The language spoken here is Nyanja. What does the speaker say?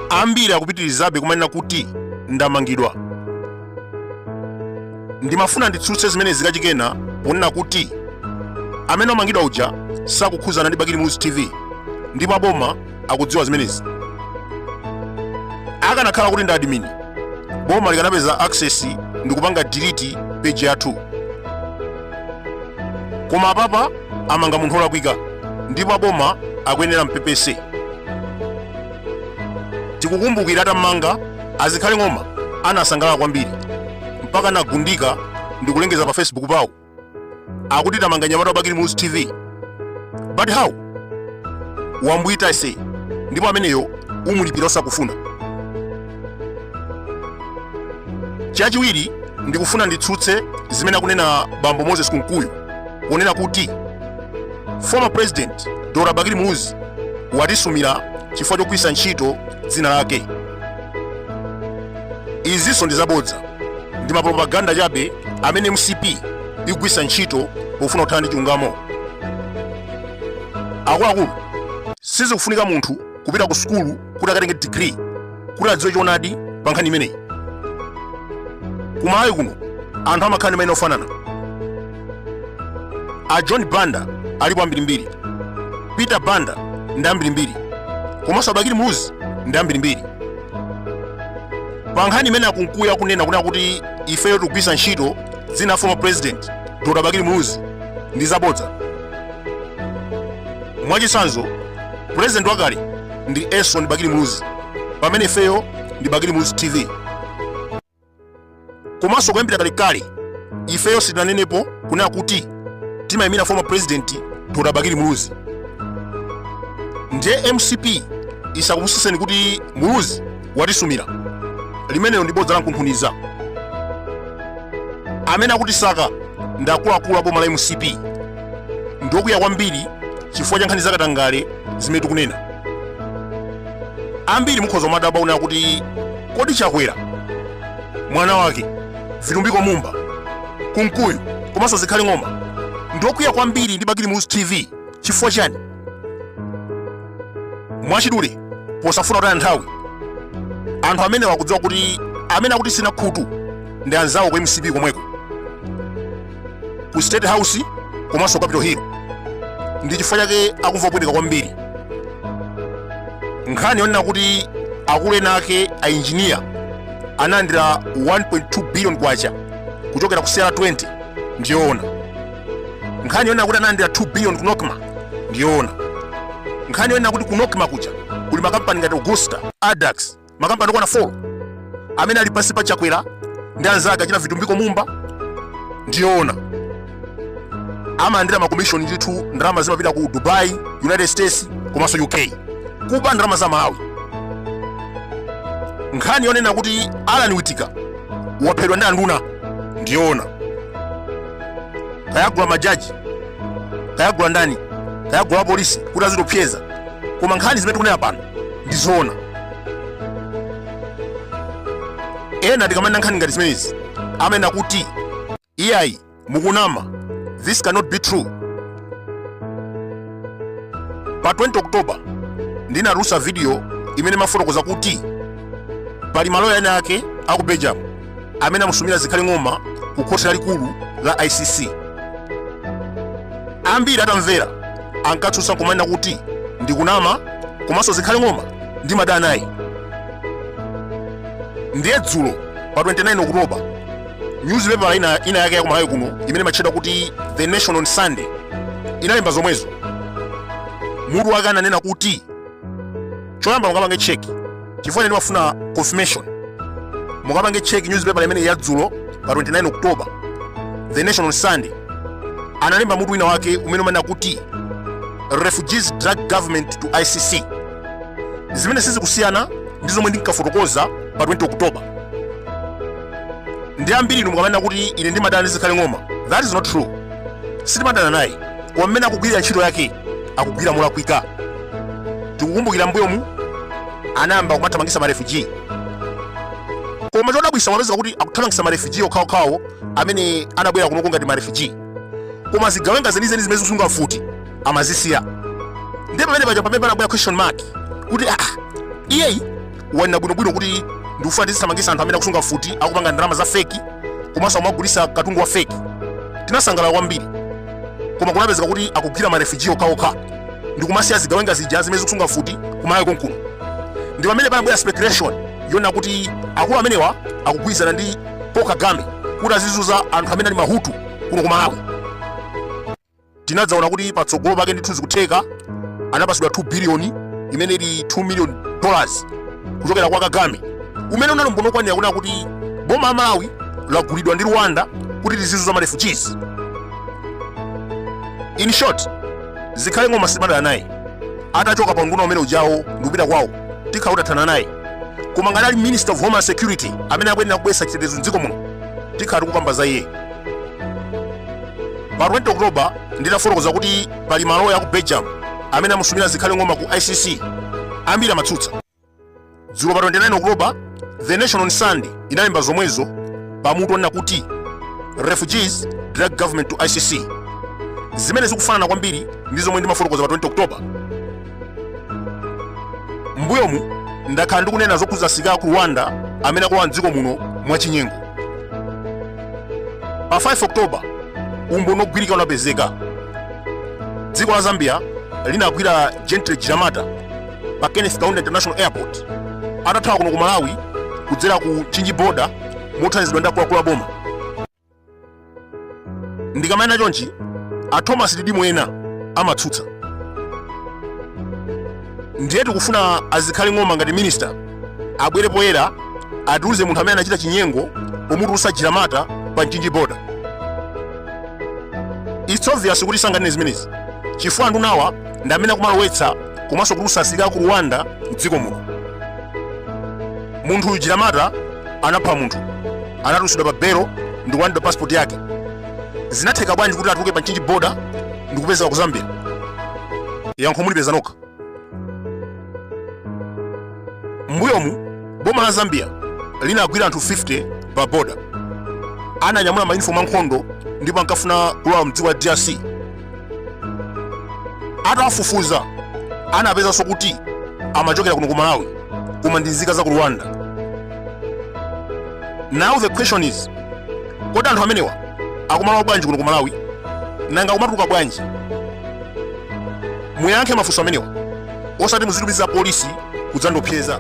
ambiri akupitirizabe kumanena kuti ndamangidwa. Ndimafuna nditsutse zimene zikachikena ponena kuti amene amangidwa uja sakukhuzana ndi Bakili News TV ndipo aboma akudziwa zimenezi. Akanakhala kuti ndi admin, boma likanapeza access ndi kupanga delete page yathu. Koma apapa amanga munthu olakwika ndipo aboma akuyenera mpepese. Tikukumbukira atamanga Zikhale Ng'oma anasangalala kwambiri mpaka nagundika ndi kulengeza pa Facebook pawo akuti tamanga nyamata Bakili News TV. But how? Wambwita ise ndipo ameneyo umulipira osakufuna. Chachiwiri ndikufuna nditsutse zimene akunena Bambo Moses Kunkuyu kunena kuti former president Dr. Bakili News watisumira chifukwa chogwiritsa ntchito dzina lake. Izinso ndi zabodza, ndi mapropaganda chabe amene MCP ikugwiritsa ntchito pofuna kuthana ndi chilungamo. Akuluakulu, sizikufunika munthu kupita ku sukulu kuti akatenge degree kuti adziwe choonadi pa nkhani imeneyi. Kumalawi kuno anthu amakhala ndi mayina ofanana. A John Banda alipo ambirimbiri, Peter Banda ndi ambirimbiri, komanso Bakili News ndi ambirimbiri. Pa nkhani imene akunkuya kunena kuti ifeyo tikugwiritsa ntchito dzina former president Dr. Bakili News ndi zabodza. Mwachitsanzo, president wakale ndi Eson Bakili News pamene ifeyo ndi Bakili News TV. Komanso kuyambira kalekale ifeyo sitinanenepo kunena kuti timayimira former president Dr. Bakili News. Ndiye MCP isakupusiseni kuti News watisumira, limeneyo ndi bodza la nkunkhuniza. Amene akuti saka ndi akuluakulu a boma la MCP ndokwiya kwambiri chifukwa cha nkhani zakatangale zimene tikunena. Ambiri mukhoza kumadabwa kunena kuti kodi Chakwera mwana wake Vitumbiko Mumba Kunkuyu komanso Zikhale Ng'oma ndokwiya kwambiri ndi Bakili News TV chifukwa chani? Mwachidule posafuna kutaya nthawi, anthu amene wakudziwa kuti amene akuti sina khutu ndi anzawo ku MCP komweko, ku State House komanso Capitol Hill. Ndi chifukwa chake akumva kupweteka kwambiri. Nkhani yonena kuti akulu ena ake a engineer analandira 1.2 billion kwacha kuchokera ku Sierra 20 ndiyoona. Nkhani yonena kuti analandira 2 billion ku Nokma ndiyoona. Nkhani yonena kuti ku Nokma kuja kuli makampani ngati Augusta, Adax, makampani okwana 4 amene ali pansi pa Chakwera ndi anzake achina Vitumbiko Mumba ndiyoona. Amalandira makomishoni ndithu ndalama zimapita ku Dubai, United States komanso UK kuba ndalama za Malawi. Nkhani yonena kuti Alan Witika waphedwa ndi anduna ndiyoona. Kayagula majaji, kayagula ndani, kayagula polisi kuti azitopseza, koma nkhani zimene tikunena pano ndizoona. Ena tikamanena nkhani ngati zimenezi amene kuti iyayi mukunama, this cannot be true. Pa 20 October ndinarusa video imene mafotokoza kuti pali maloya ena ake aku Belgium amene amusumira Zikhale Ng'oma ku Khothi la ICC. Ambiri atamvera ankatsutsa kumanena kuti ndikunama komanso Zikhale Ng'oma ndi madana naye. Ndiye dzulo pa 29 October newspaper ina yake ya Malawi kuno imene machedwa kuti The Nation on Sunday inalemba zomwezo. Mutu wake ananena kuti choyamba mukapange check chifukwa ndimafuna confirmation. Mukapange check newspaper imene ya dzulo pa 29 October The Nation on Sunday analemba mutu wina wake umene umanena kuti refugees drag government to ICC. Zimene sizikusiyana ndi zomwe ndinkafotokoza pa 20 October. Ndi ambiri mukamanena kuti ine ndimadana ndi Zikhale Ng'oma. That is not true. Sitimadana naye. Koma mmene akugwirira ntchito yake akugwira molakwika. Tikukumbukira mbuyomu anayamba kumathamangitsa ma refugee. koma chodabwisa mapeza kuti akuthamangisa ma refugee okhaokhawo amene anabwera kuno ngati ma refugee, koma zigawenga zenizeni zimene zikusunga futi amazisiya. Ndi pamene pamene panabwera question mark kuti iyeyi wanena bwinobwino kuti ndikufuna tizithamangisa anthu amene akusunga futi akupanga ndalama za feki komanso amagulisa katundu wa feki. Tinasangalala kwambiri, koma kunapezeka kuti akugwira ma refugee okhaokha ndi kumasiya zigawenga zija zimene zikusunga futi kumalawi konkuno. Ndi pamene panabwera speculation yona kuti akulu amenewa akugwirizana ndi Paul Kagame kuti azizuza anthu amene ali mahutu kuno ku Malawi. Tinadzaona kuti patsogolo pake ndithu zikutheka anapasidwa 2 billion imene ili $2 million kuchokera kwa Kagame, umene unali mbono kwanira kuna kuti boma la Malawi lagulidwa ndi Rwanda kuti lizizuza ma refugees. In short, Zikhale Ng'oma simadana naye, atachoka pa unduna umene ujawo ndikupita kwawo tikhautatana naye, koma ngati ali Minister of Homeland Security amene akuyenda kubwesa chitetezo m'dziko muno tikhati kukamba za iye. Pa 20 October nditafotokoza kuti pali maloya aku Belgium amene amusumira Zikhale Ng'oma ku ICC ambiri amatsutsa. Dzulo pa 29 October The Nation on Sunday inalemba zomwezo pamutu onena kuti refugees drag government to ICC, zimene zikufanana kwambiri ndi zomwe ndimafotokoza pa 20 October. Mbuyomu ndakhala ndikunena zokhuza asilikali ku Rwanda amene akulowa m'dziko muno mwachinyengo. Pa 5 October umboni ogwirika unapezeka. Dziko la Zambia linagwira Gentile Chiramata pa Kenneth Kaunda International Airport atathawa kuno ku Malawi kudzera ku Chinji border mothandizidwa ndi akuluakulu boma. Ndikamayina chonchi a Thomas Didimu ena amatsutsa. Ndiye tikufuna Zikhale Ng'oma ngati minister abwere poyera atiuze munthu amene anachita chinyengo pomutulutsa Chiramata pa Chinji border. It's obvious kuti sanganene zimenezi chifukwa ndunawa ndi amene akumalowetsa komanso kutulutsa asilikali ku Rwanda m'dziko muno. Munthu uyu Chiramata anapha munthu, anatulutsidwa pa belo ndi kulandidwa passport yake. Zinatheka bwanji kuti atuluke pa Chinji border ndi kupezeka ku Zambia? Yankho mulipeza nokha. Mbuyomu boma la Zambia linagwira anthu 50 pa border, ananyamula mayunifomu ankhondo ndipo ankafuna kulowa m'dziko la DRC. Atawafufuza anapezanso kuti amachokera kuno ku Malawi koma ndi nzika za ku Rwanda. Now the question is, kodi anthu amenewa akumalowa bwanji kuno ku Malawi nanga kumatuluka bwanji? Muyankhe mafunso amenewa osati muzitumiza polisi kudzandopseza.